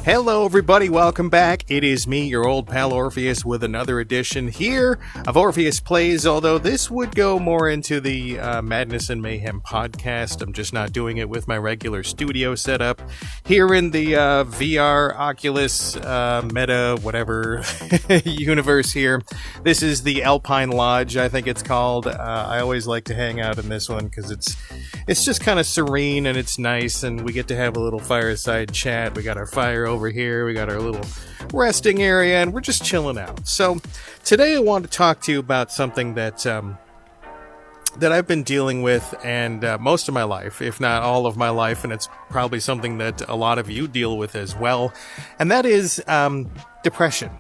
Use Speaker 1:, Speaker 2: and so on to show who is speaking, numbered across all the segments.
Speaker 1: Hello everybody, welcome back. It is me, your old pal Orpheus, with another edition here of Orpheus Plays, although this would go more into the Madness and Mayhem podcast. I'm just not doing it with my regular studio setup. Here in the VR, Oculus, Meta, whatever universe here. This is the Alpine Lodge, I think it's called. I always like to hang out in this one because it's just kind of serene and it's nice, and we get to have a little fireside chat. We got our fire over here, we got our little resting area, and we're just chilling out. So today I want to talk to you about something that I've been dealing with and most of my life, if not all of my life, and it's probably something that a lot of you deal with as well, and that is depression.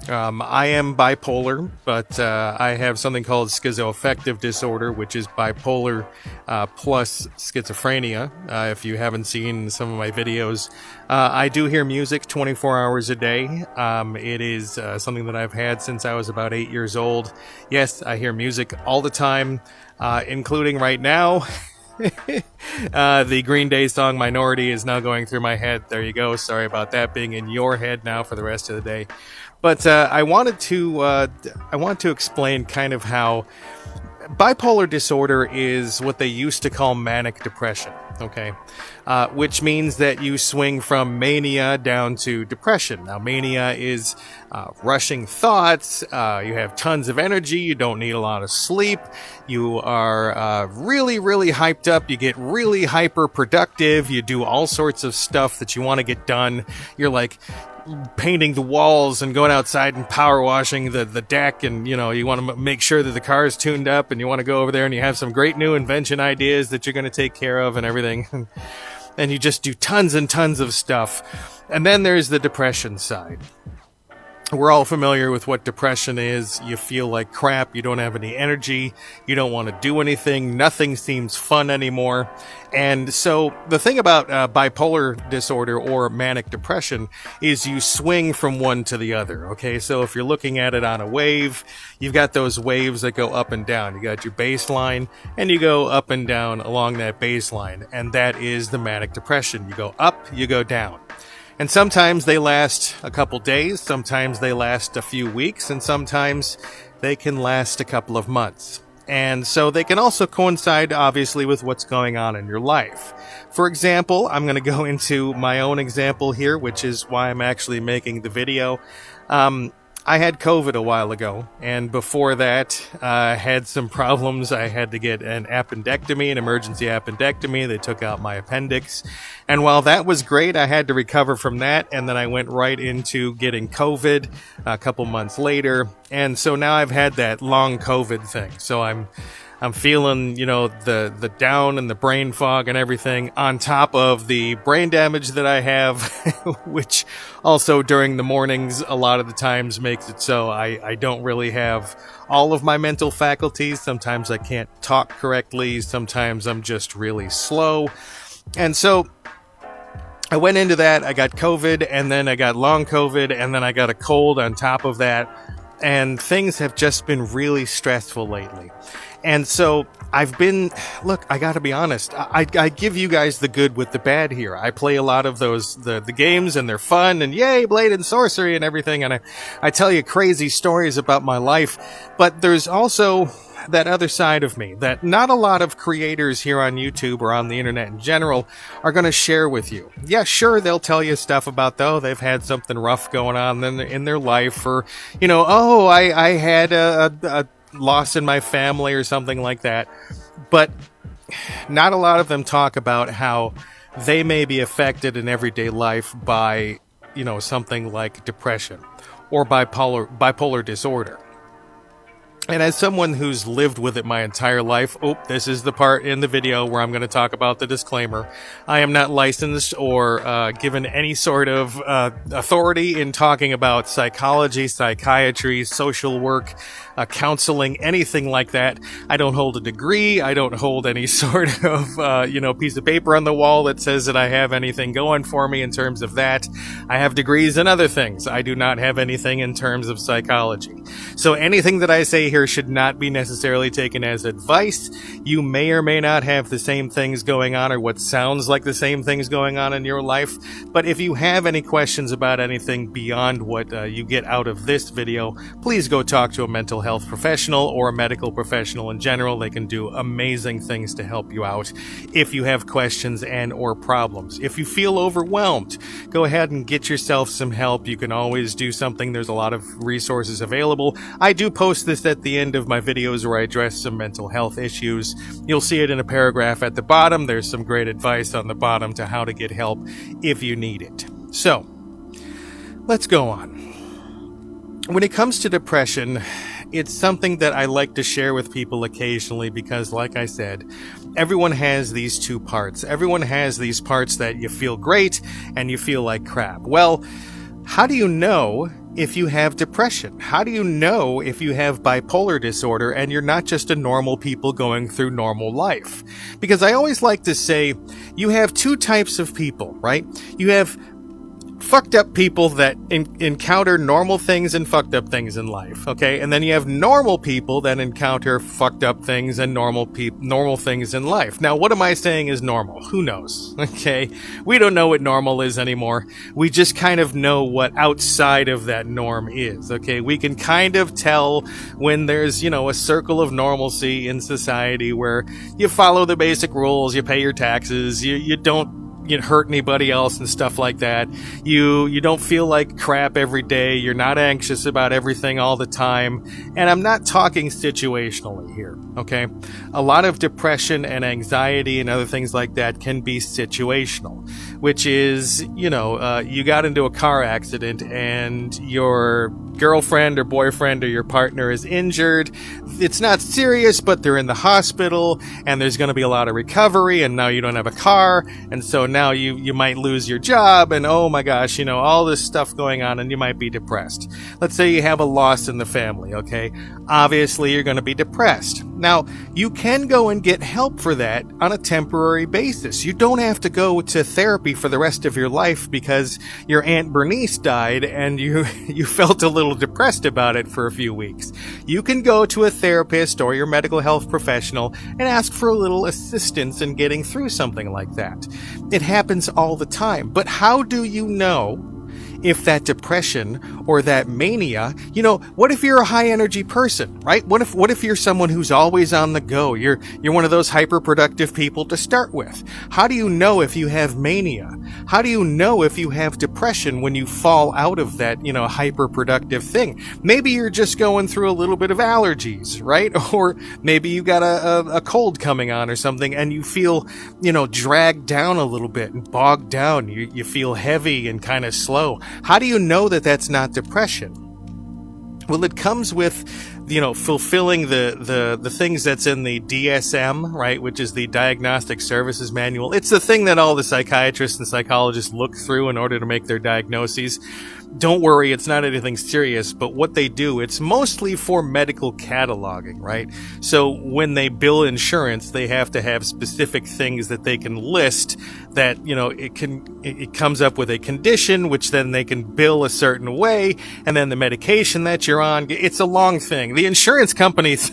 Speaker 1: I am bipolar, but I have something called schizoaffective disorder, which is bipolar plus schizophrenia. If you haven't seen some of my videos, I do hear music 24 hours a day. It is something that I've had since I was about 8 years old. Yes, I hear music all the time, including right now. The Green Day song Minority is now going through my head. There you go. Sorry about that being in your head now for the rest of the day. But I wanted to explain kind of how bipolar disorder is what they used to call manic depression, okay? Which means that you swing from mania down to depression. Now, mania is rushing thoughts, you have tons of energy, you don't need a lot of sleep, you are really, really hyped up, you get really hyper productive, you do all sorts of stuff that you want to get done. You're like painting the walls and going outside and power washing the deck, and you want to make sure that the car is tuned up, and you want to go over there and you have some great new invention ideas that you're going to take care of and everything. And you just do tons and tons of stuff. And then there's the depression side. We're all familiar with what depression is. You feel like crap, you don't have any energy, you don't want to do anything, nothing seems fun anymore. And so the thing about bipolar disorder or manic depression is you swing from one to the other, okay? So if you're looking at it on a wave, you've got those waves that go up and down. You got your baseline, and you go up and down along that baseline, and that is the manic depression. You go up, you go down. And sometimes they last a couple days, sometimes they last a few weeks, and sometimes they can last a couple of months. And so they can also coincide, obviously, with what's going on in your life. For example, I'm going to go into my own example here, which is why I'm actually making the video. I had COVID a while ago, and before that, I had some problems. I had to get an appendectomy, an emergency appendectomy. They took out my appendix. And while that was great, I had to recover from that, and then I went right into getting COVID a couple months later. And so now I've had that long COVID thing. So I'm feeling, the down and the brain fog and everything on top of the brain damage that I have, which also during the mornings a lot of the times makes it so I don't really have all of my mental faculties. Sometimes I can't talk correctly. Sometimes I'm just really slow. And so I went into that. I got COVID, and then I got long COVID, and then I got a cold on top of that. And things have just been really stressful lately. And so I gotta be honest, I give you guys the good with the bad here. I play a lot of the games, and they're fun, and yay, Blade and Sorcery and everything, and I tell you crazy stories about my life, but there's also that other side of me that not a lot of creators here on YouTube or on the internet in general are going to share with you. Yeah, sure, they'll tell you stuff about, they've had something rough going on in their life, or, I had a loss in my family or something like that. But not a lot of them talk about how they may be affected in everyday life by, something like depression or bipolar disorder. And as someone who's lived with it my entire life, this is the part in the video where I'm going to talk about the disclaimer. I am not licensed or given any sort of authority in talking about psychology, psychiatry, social work, counseling, anything like that. I don't hold a degree. I don't hold any sort of, piece of paper on the wall that says that I have anything going for me in terms of that. I have degrees in other things. I do not have anything in terms of psychology. So anything that I say here should not be necessarily taken as advice. You may or may not have the same things going on or what sounds like the same things going on in your life. But if you have any questions about anything beyond what you get out of this video, please go talk to a mental health professional or a medical professional in general. They can do amazing things to help you out if you have questions and or problems. If you feel overwhelmed, go ahead and get yourself some help. You can always do something. There's a lot of resources available. I do post this at the end of my videos where I address some mental health issues. You'll see it in a paragraph at the bottom. There's some great advice on the bottom to how to get help if you need it. So, let's go on. When it comes to depression, it's something that I like to share with people occasionally because, like I said, everyone has these two parts. Everyone has these parts that you feel great and you feel like crap. Well, how do you know if you have depression? How do you know if you have bipolar disorder and you're not just a normal people going through normal life? Because I always like to say you have two types of people, right? You have fucked up people that encounter normal things and fucked up things in life, okay? And then you have normal people that encounter fucked up things and normal things in life. Now, what am I saying is normal? Who knows, okay? We don't know what normal is anymore. We just kind of know what outside of that norm is, okay? We can kind of tell when there's, a circle of normalcy in society where you follow the basic rules, you pay your taxes, you don't hurt anybody else and stuff like that. You don't feel like crap every day. You're not anxious about everything all the time. And I'm not talking situationally here, okay? A lot of depression and anxiety and other things like that can be situational, which is, you got into a car accident and your girlfriend or boyfriend or your partner is injured. It's not serious, but they're in the hospital and there's going to be a lot of recovery, and now you don't have a car, and so now you might lose your job, and oh my gosh, all this stuff going on, and you might be depressed. Let's say you have a loss in the family, okay? Obviously, you're going to be depressed. Now, you can go and get help for that on a temporary basis. You don't have to go to therapy for the rest of your life because your Aunt Bernice died and you felt a little depressed about it for a few weeks. You can go to a therapist or your medical health professional and ask for a little assistance in getting through something like that. It happens all the time. But how do you know if that depression or that mania, what if you're a high energy person, right? What if you're someone who's always on the go? You're one of those hyper productive people to start with. How do you know if you have mania? How do you know if you have depression when you fall out of that, hyper productive thing? Maybe you're just going through a little bit of allergies, right? Or maybe you got a cold coming on or something and you feel, dragged down a little bit and bogged down. You feel heavy and kind of slow. How do you know that that's not depression? Well, it comes with, fulfilling the things that's in the DSM, right, which is the Diagnostic Services Manual. It's the thing that all the psychiatrists and psychologists look through in order to make their diagnoses. Don't worry, it's not anything serious, but what they do, it's mostly for medical cataloging, right? So when they bill insurance, they have to have specific things that they can list that, it comes up with a condition, which then they can bill a certain way, and then the medication that you're on, it's a long thing. The insurance companies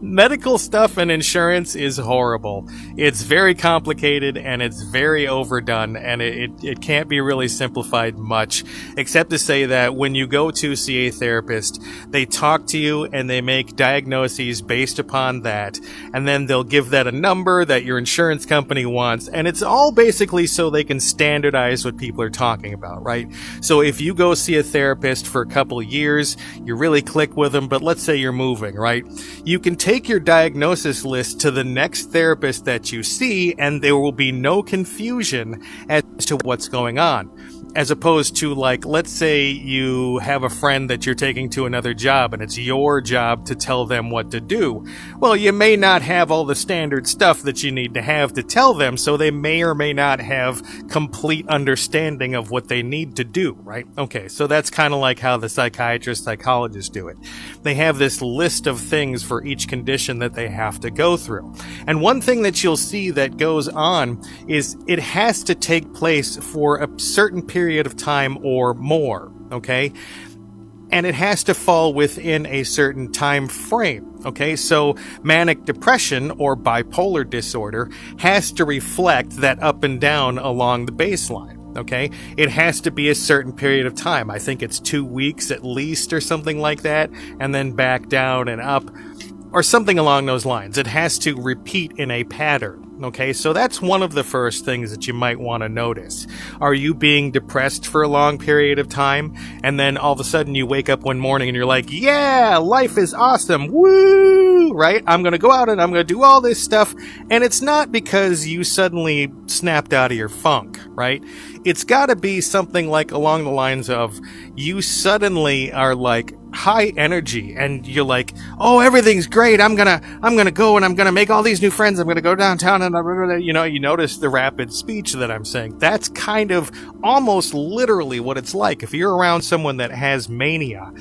Speaker 1: medical stuff and insurance is horrible. It's very complicated and it's very overdone, and it can't be really simplified much, except to say that when you go to see a therapist, they talk to you and they make diagnoses based upon that, and then they'll give that a number that your insurance company wants, and it's all basically so they can standardize what people are talking about, right? So if you go see a therapist for a couple of years, you really click with them, but let's say you're moving, right? You can take your diagnosis list to the next therapist that you see, and there will be no confusion as to what's going on. as opposed to, like, let's say you have a friend that you're taking to another job and it's your job to tell them what to do. Well, you may not have all the standard stuff that you need to have to tell them, so they may or may not have complete understanding of what they need to do, right? Okay, so that's kind of like how the psychiatrists, psychologists do it. They have this list of things for each condition that they have to go through. And one thing that you'll see that goes on is it has to take place for a certain period of time or more, okay? And it has to fall within a certain time frame, okay? So manic depression or bipolar disorder has to reflect that up and down along the baseline, okay? It has to be a certain period of time. I think it's 2 weeks at least or something like that, and then back down and up, or something along those lines. It has to repeat in a pattern. Okay, so that's one of the first things that you might want to notice. Are you being depressed for a long period of time, and then all of a sudden you wake up one morning and you're like, yeah, life is awesome, woo, right? I'm going to go out and I'm going to do all this stuff, and it's not because you suddenly snapped out of your funk, right? It's got to be something like along the lines of you suddenly are like high energy and you're like, oh, everything's great. I'm gonna go and I'm gonna make all these new friends. I'm gonna go downtown and you notice the rapid speech that I'm saying. That's kind of almost literally what it's like. If you're around someone that has mania,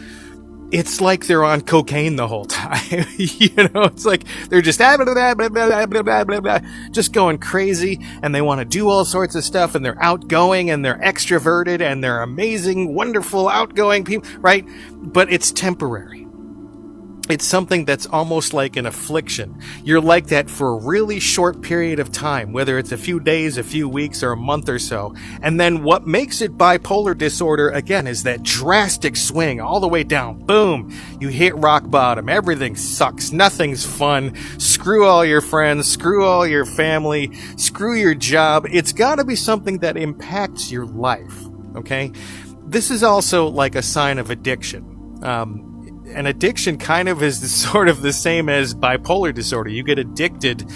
Speaker 1: it's like they're on cocaine the whole time. It's like they're just just going crazy, and they want to do all sorts of stuff, and they're outgoing, and they're extroverted, and they're amazing, wonderful, outgoing people, right? But it's temporary. It's something that's almost like an affliction. You're like that for a really short period of time, whether it's a few days, a few weeks, or a month or so. And then what makes it bipolar disorder, again, is that drastic swing all the way down. Boom! You hit rock bottom. Everything sucks. Nothing's fun. Screw all your friends. Screw all your family. Screw your job. It's gotta be something that impacts your life, okay? This is also like a sign of addiction. An addiction kind of is sort of the same as bipolar disorder. You get addicted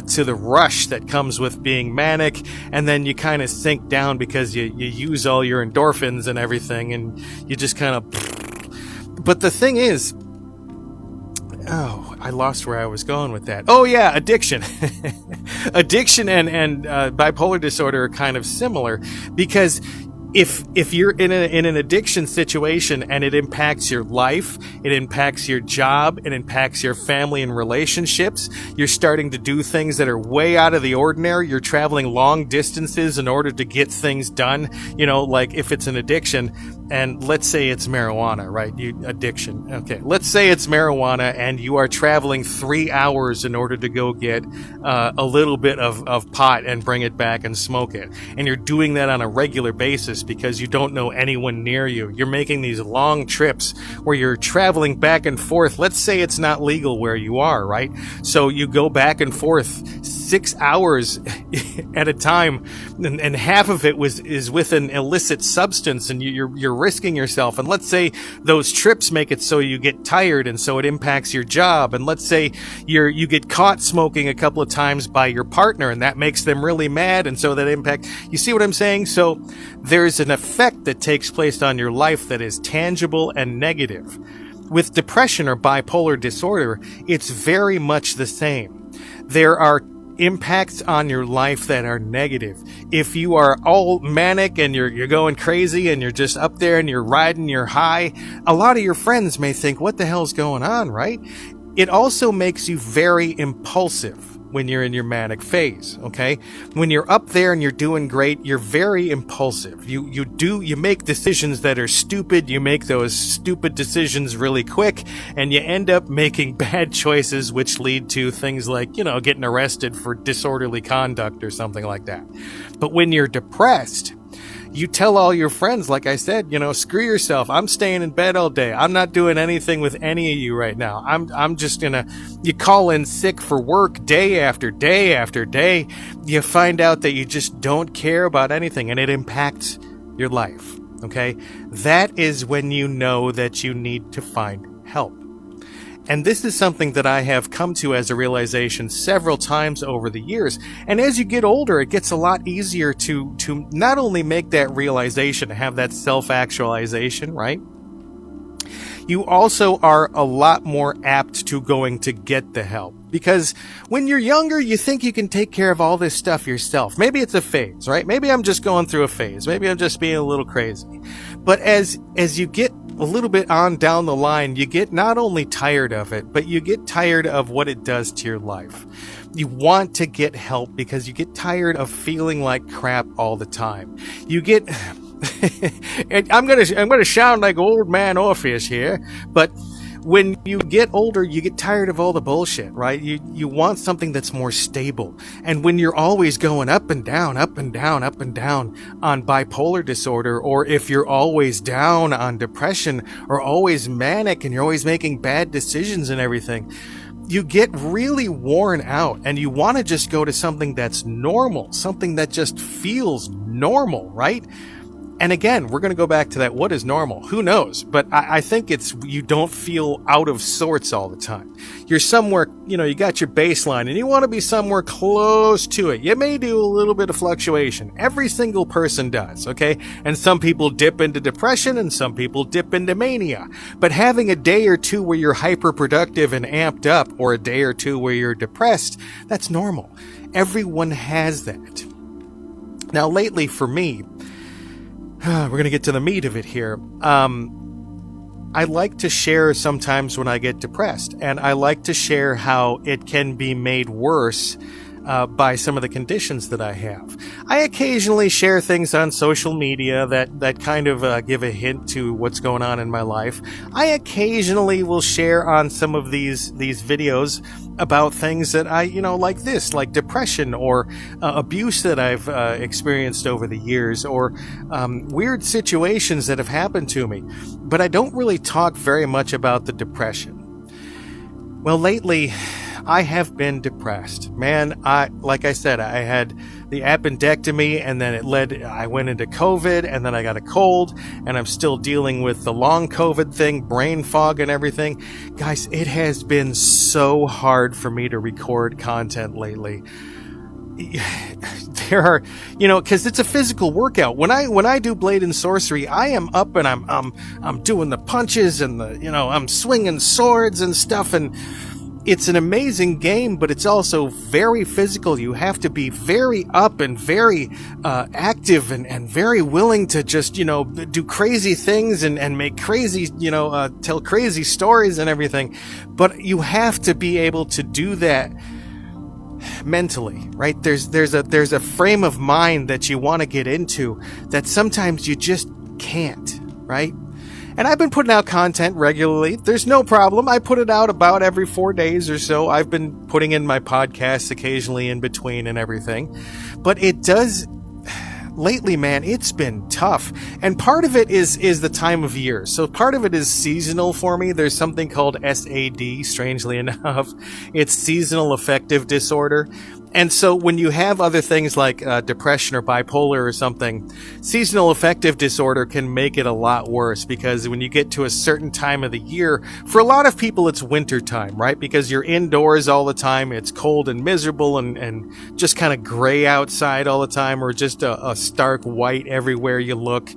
Speaker 1: to the rush that comes with being manic, and then you kind of sink down because you use all your endorphins and everything, and you just kind of... But the thing is... Oh, I lost where I was going with that. Oh yeah, addiction. Addiction and bipolar disorder are kind of similar because... If you're in an addiction situation and it impacts your life, it impacts your job, it impacts your family and relationships, you're starting to do things that are way out of the ordinary, you're traveling long distances in order to get things done, like if it's an addiction, and let's say it's marijuana, right? Addiction. Okay. Let's say it's marijuana and you are traveling 3 hours in order to go get a little bit of pot and bring it back and smoke it. And you're doing that on a regular basis because you don't know anyone near you. You're making these long trips where you're traveling back and forth. Let's say it's not legal where you are, right? So you go back and forth 6 hours at a time, and half of it is with an illicit substance, and you're risking yourself. And let's say those trips make it so you get tired, and so it impacts your job. And let's say you get caught smoking a couple of times by your partner, and that makes them really mad, and so that impact. You see what I'm saying? So there's an effect that takes place on your life that is tangible and negative. With depression or bipolar disorder, it's very much the same. There are impacts on your life that are negative. If you are all manic and you're going crazy and you're just up there and you're riding your high, a lot of your friends may think, what the hell's going on, right? It also makes you very impulsive when you're in your manic phase, okay? When you're up there and you're doing great, you're very impulsive. You make decisions that are stupid. You make those stupid decisions really quick, and you end up making bad choices which lead to things like, getting arrested for disorderly conduct or something like that. But when you're depressed, you tell all your friends, like I said, screw yourself. I'm staying in bed all day. I'm not doing anything with any of you right now. I'm just you call in sick for work day after day after day. You find out that you just don't care about anything, and it impacts your life. Okay? That is when you know that you need to find help. And this is something that I have come to as a realization several times over the years. And as you get older, it gets a lot easier to not only make that realization, have that self-actualization, right? You also are a lot more apt to going to get the help. Because when you're younger, you think you can take care of all this stuff yourself. Maybe it's a phase, right? Maybe I'm just going through a phase. Maybe I'm just being a little crazy. But as you get a little bit on down the line, you get not only tired of it, but you get tired of what it does to your life. You want to get help because you get tired of feeling like crap all the time. You get, and I'm gonna sound like old man Orpheus here, but when you get older, you get tired of all the bullshit, right? You want something that's more stable. And when you're always going up and down, up and down, up and down on bipolar disorder, or if you're always down on depression, or always manic and you're always making bad decisions and everything, you get really worn out and you want to just go to something that's normal, something that just feels normal, right? And again, we're going to go back to that. What is normal? Who knows? But I think it's, you don't feel out of sorts all the time. You're somewhere, you got your baseline and you want to be somewhere close to it. You may do a little bit of fluctuation. Every single person does, okay? And some people dip into depression and some people dip into mania. But having a day or two where you're hyper productive and amped up, or a day or two where you're depressed, that's normal. Everyone has that. Now, lately for me, we're going to get to the meat of it here. I like to share sometimes when I get depressed, and I like to share how it can be made worse by some of the conditions that I have. I occasionally share things on social media that kind of give a hint to what's going on in my life. I occasionally will share on some of these videos about things that I, like this, like depression or abuse that I've experienced over the years, or weird situations that have happened to me. But I don't really talk very much about the depression. Well, lately, I have been depressed. Man, like I said, I had the appendectomy, and then I went into COVID, and then I got a cold, and I'm still dealing with the long COVID thing, brain fog and everything. Guys, it has been so hard for me to record content lately. There are, because it's a physical workout. When I do Blade and Sorcery, I am up and I'm doing the punches and I'm swinging swords and stuff, and it's an amazing game, but it's also very physical. You have to be very up and very active and very willing to just, do crazy things and make crazy, tell crazy stories and everything. But you have to be able to do that mentally, right? There's a frame of mind that you want to get into that sometimes you just can't, right? And I've been putting out content regularly. There's no problem. I put it out about every 4 days or so. I've been putting in my podcasts occasionally in between and everything. But it does, lately, man, it's been tough. And part of it is the time of year. So part of it is seasonal for me. There's something called SAD, strangely enough. It's seasonal affective disorder. And so when you have other things like depression or bipolar or something, seasonal affective disorder can make it a lot worse, because when you get to a certain time of the year, for a lot of people it's winter time, right? Because you're indoors all the time, it's cold and miserable and just kind of gray outside all the time, or just a stark white everywhere you look.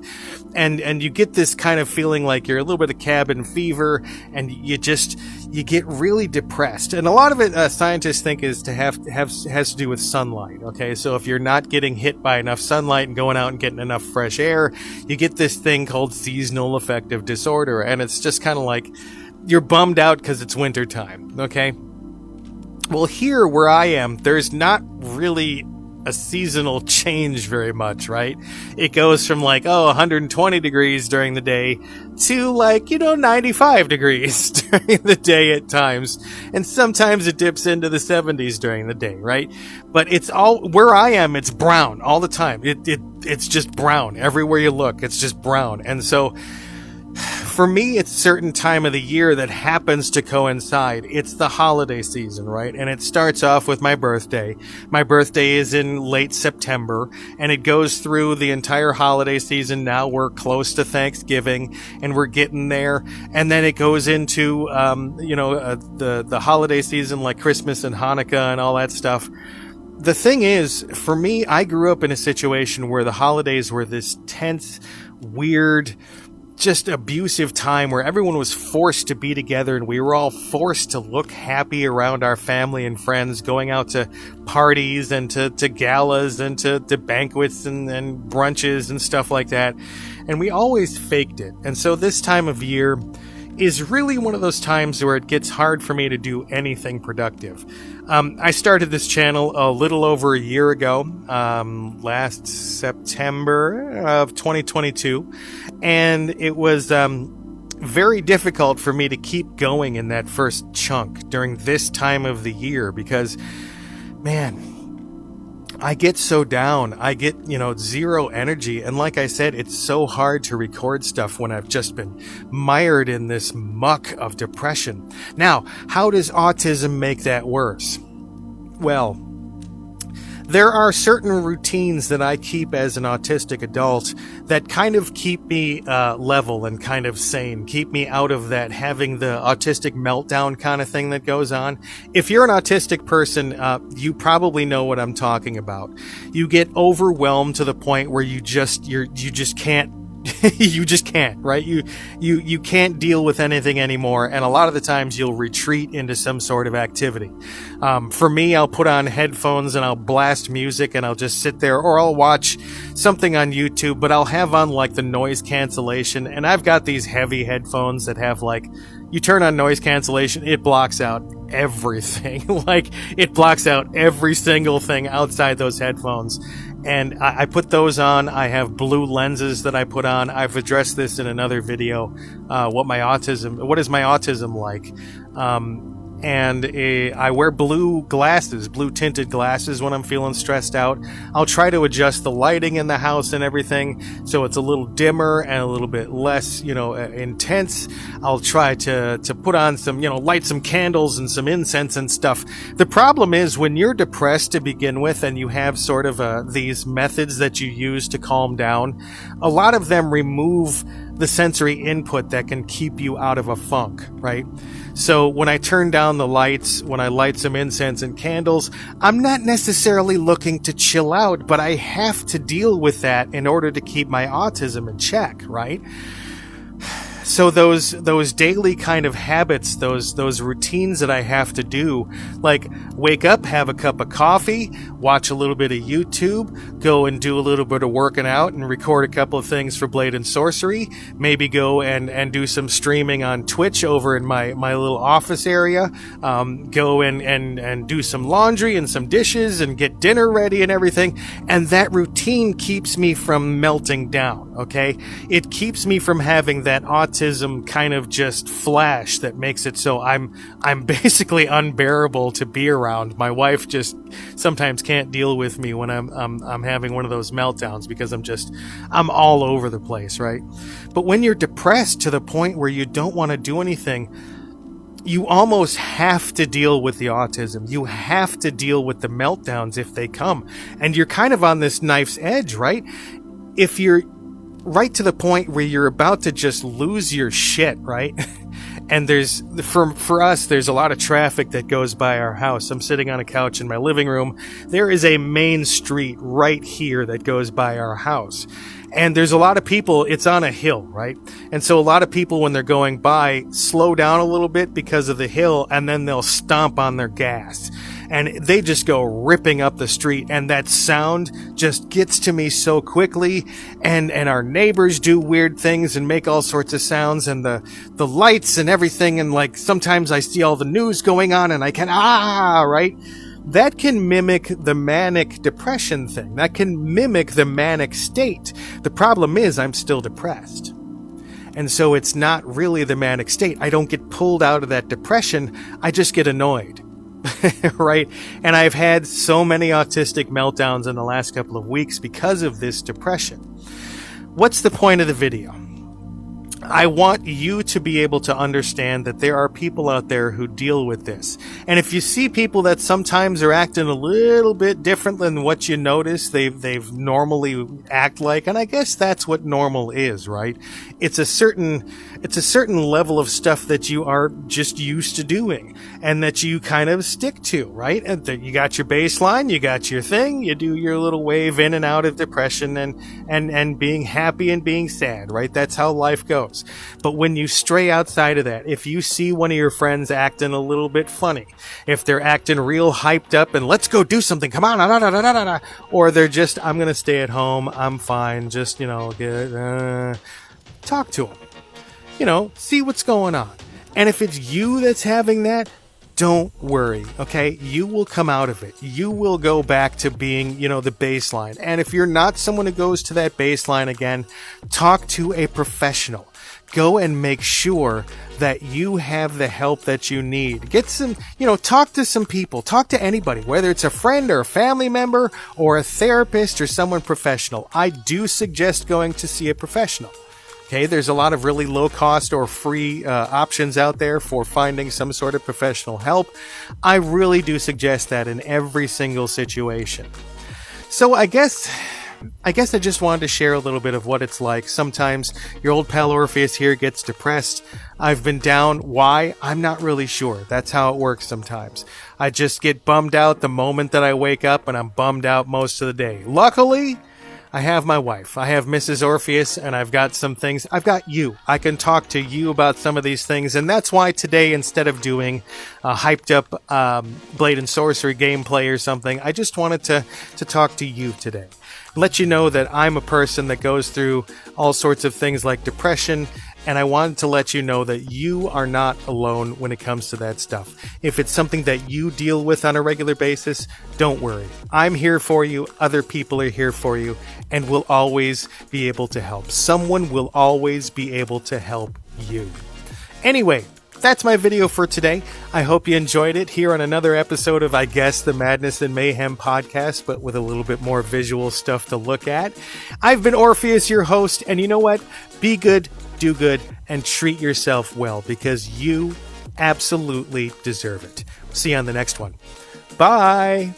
Speaker 1: And you get this kind of feeling like you're a little bit of cabin fever, and you get really depressed. And a lot of it, scientists think, is has to do with sunlight. Okay, so if you're not getting hit by enough sunlight and going out and getting enough fresh air, you get this thing called seasonal affective disorder, and it's just kind of like you're bummed out because it's winter time. Okay, well, here where I am, there's not really a seasonal change very much, right? It goes from 120 degrees during the day to 95 degrees during the day at times. And sometimes it dips into the 70s during the day, right? But it's all, where I am, it's brown all the time. It's just brown. Everywhere you look, it's just brown. And so for me, it's a certain time of the year that happens to coincide. It's the holiday season, right? And it starts off with my birthday. My birthday is in late September, and it goes through the entire holiday season. Now we're close to Thanksgiving, and we're getting there. And then it goes into, the holiday season, like Christmas and Hanukkah and all that stuff. The thing is, for me, I grew up in a situation where the holidays were this tense, weird, just abusive time where everyone was forced to be together, and we were all forced to look happy around our family and friends, going out to parties and to galas and to banquets and brunches and stuff like that. And we always faked it. And so this time of year is really one of those times where it gets hard for me to do anything productive. I started this channel a little over a year ago, last September of 2022, and it was very difficult for me to keep going in that first chunk during this time of the year because, man, I get so down. I get, zero energy. And like I said, it's so hard to record stuff when I've just been mired in this muck of depression. Now, how does autism make that worse? Well, there are certain routines that I keep as an autistic adult that kind of keep me level and kind of sane, keep me out of that having the autistic meltdown kind of thing that goes on. If you're an autistic person, you probably know what I'm talking about. You get overwhelmed to the point where you just can't. You just can't, right? You can't deal with anything anymore, and a lot of the times you'll retreat into some sort of activity. For me, I'll put on headphones and I'll blast music and I'll just sit there, or I'll watch something on YouTube, but I'll have on like the noise cancellation, and I've got these heavy headphones that have like, you turn on noise cancellation, it blocks out everything. Like, it blocks out every single thing outside those headphones. And I put those on. I have blue lenses that I put on. I've addressed this in another video. What is my autism like? I wear blue tinted glasses when I'm feeling stressed out. I'll try to adjust the lighting in the house and everything so it's a little dimmer and a little bit less, intense. I'll try to put on some, light some candles and some incense and stuff. The problem is when you're depressed to begin with and you have sort of these methods that you use to calm down, a lot of them remove the sensory input that can keep you out of a funk, right? So when I turn down the lights, when I light some incense and candles, I'm not necessarily looking to chill out, but I have to deal with that in order to keep my autism in check, right? So those daily kind of habits, those routines that I have to do, like wake up, have a cup of coffee, watch a little bit of YouTube, go and do a little bit of working out and record a couple of things for Blade and Sorcery, maybe go and do some streaming on Twitch over in my little office area, go and do some laundry and some dishes and get dinner ready and everything. And that routine keeps me from melting down, okay? It keeps me from having that autism kind of just flash that makes it so I'm basically unbearable to be around. My wife just sometimes can't deal with me when I'm having one of those meltdowns because I'm all over the place, right? But when you're depressed to the point where you don't want to do anything, you almost have to deal with the autism. You have to deal with the meltdowns if they come. And you're kind of on this knife's edge, right? If you're right to the point where you're about to just lose your shit, right? And for us, there's a lot of traffic that goes by our house. I'm sitting on a couch in my living room. There is a main street right here that goes by our house. And there's a lot of people, it's on a hill, right? And so a lot of people, when they're going by, slow down a little bit because of the hill, and then they'll stomp on their gas. And they just go ripping up the street, and that sound just gets to me so quickly. And our neighbors do weird things and make all sorts of sounds, and the lights and everything, and like sometimes I see all the news going on and I can, right? That can mimic the manic depression thing. That can mimic the manic state. The problem is I'm still depressed. And so it's not really the manic state. I don't get pulled out of that depression. I just get annoyed. Right? And I've had so many autistic meltdowns in the last couple of weeks because of this depression. What's the point of the video? I want you to be able to understand that there are people out there who deal with this. And if you see people that sometimes are acting a little bit different than what you notice they've normally act like, and I guess that's what normal is, right? It's a certain level of stuff that you are just used to doing and that you kind of stick to, right? And you got your baseline, you got your thing, you do your little wave in and out of depression and being happy and being sad, right? That's how life goes. But when you stray outside of that, if you see one of your friends acting a little bit funny, if they're acting real hyped up and let's go do something, come on, or they're just, I'm going to stay at home, I'm fine, just, talk to them. See what's going on. And if it's you that's having that, don't worry, okay? You will come out of it. You will go back to being, the baseline. And if you're not someone who goes to that baseline again, talk to a professional. Go and make sure that you have the help that you need. Get some, talk to some people. Talk to anybody, whether it's a friend or a family member or a therapist or someone professional. I do suggest going to see a professional. Okay, there's a lot of really low cost or free options out there for finding some sort of professional help. I really do suggest that in every single situation. So I guess I just wanted to share a little bit of what it's like. Sometimes your old pal Orpheus here gets depressed. I've been down. Why? I'm not really sure. That's how it works sometimes. I just get bummed out the moment that I wake up, and I'm bummed out most of the day. Luckily, I have my wife. I have Mrs. Orpheus, and I've got some things. I've got you. I can talk to you about some of these things, and that's why today, instead of doing a hyped up Blade and Sorcery gameplay or something, I just wanted to talk to you today. Let you know that I'm a person that goes through all sorts of things like depression, and I wanted to let you know that you are not alone when it comes to that stuff. If it's something that you deal with on a regular basis, don't worry. I'm here for you, other people are here for you, and we'll always be able to help. Someone will always be able to help you. Anyway, that's my video for today. I hope you enjoyed it here on another episode of, I guess, the Madness and Mayhem podcast, but with a little bit more visual stuff to look at. I've been Orpheus, your host, and you know what? Be good, do good, and treat yourself well, because you absolutely deserve it. See you on the next one. Bye!